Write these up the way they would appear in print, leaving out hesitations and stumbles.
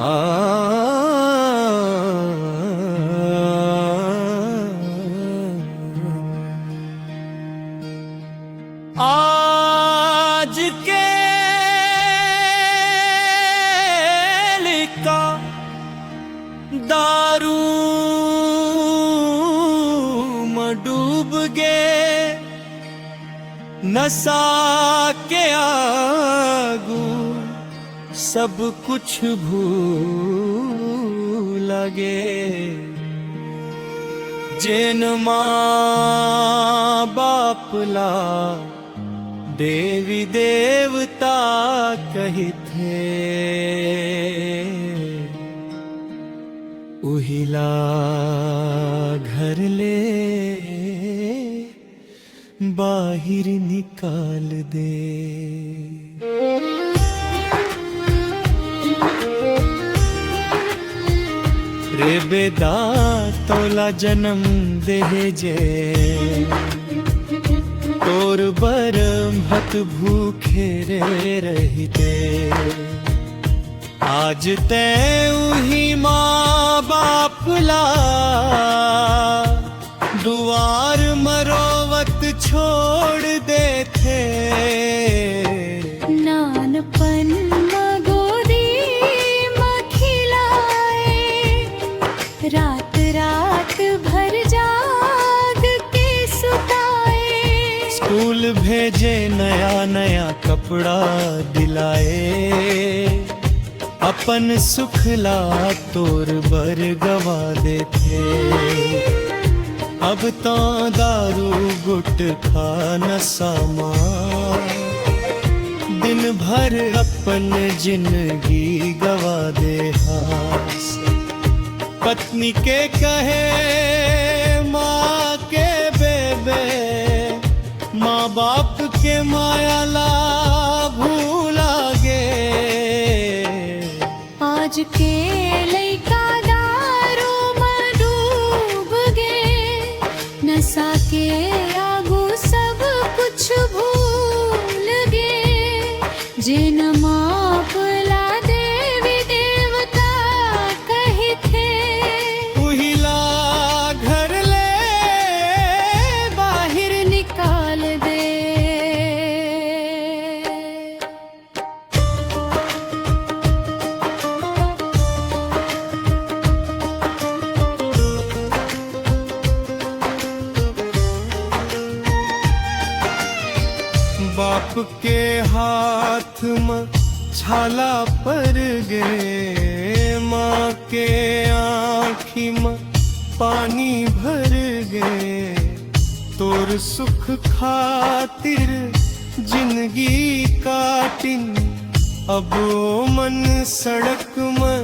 आज के लिका दारू में डूब गे, नशा के आगू सब कुछ भूल गे। जिन माँ बाप ला देवी देवता कही थे, उहिला घर ले बाहिर निकाल दे। रे बेदा तोला जन्म देजे, तोर बर भत भूखे रे रहते। आज ते उही माँ बाप ला दुआर मरोवत छोड़ दे थे। नानपन गोदी में खिलाए, रात रात भर जाग के सुताए। स्कूल भेजे नया नया कपड़ा दिलाए, अपन सुखला तोर बर गवा देते। अब तो दारू गुटखा नशा मार, दिन भर अपन जिंदगी गवा दे हास। पत्नी के कहे माँ के बेबे, माँ बाप के माया ला भूला गे। आज के लइका दारू में डूब गे, नशा के आगू सब कुछ भूल गे। जिन माप ला देवी देवता कही थे, उहिला घर ले बाहिर निकाल दे। बाप के हाथ में छाला पर गे, माँ के आँखी में पानी भर गे। तोर सुख खातिर जिंदगी काटिन, अब ओ मन सड़क में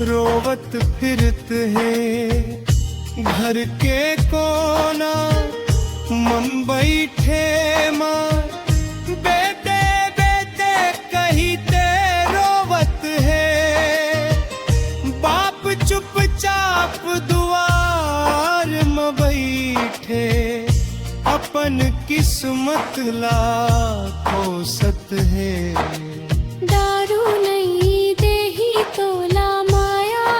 रोवत फिरत है। घर के कोना मुंबई ठे माँ बेटे बेटे कहते रोवत है। बाप चुपचाप दुआर में बैठे, अपन किस्मत ला कोसत है। दारू नहीं देही तोला माया,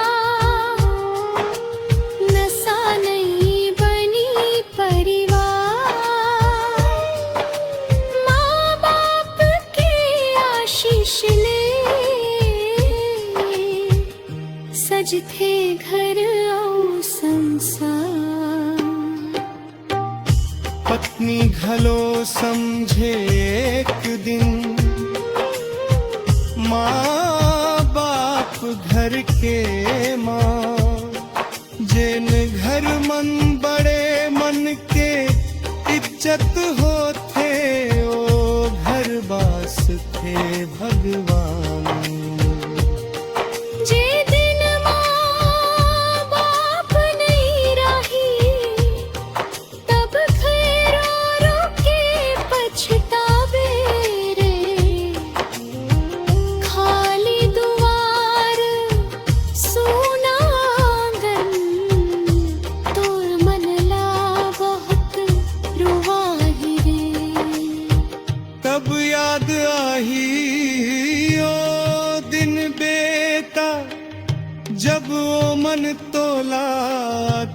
नशा नहीं बनी परिवार। माँ बाप के आशीष ले सज थे घर और संसार। पत्नी घलो समझे एक दिन, माँ बाप घर के माँ। जिन घर मन बड़े मन के इज्जत होते, ओ घर बास थे भगवान। जे दिन माँ बाप नहीं रही, तब खैरो रो के पछतावे रे। खाली दुआर सूना आंगन, तोर मन ला बहुत रुवाही रे। तब याद आही ओ जब वो मन तोला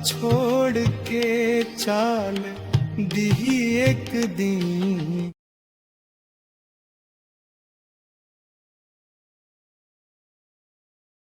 छोड़ के चाल दी एक दिन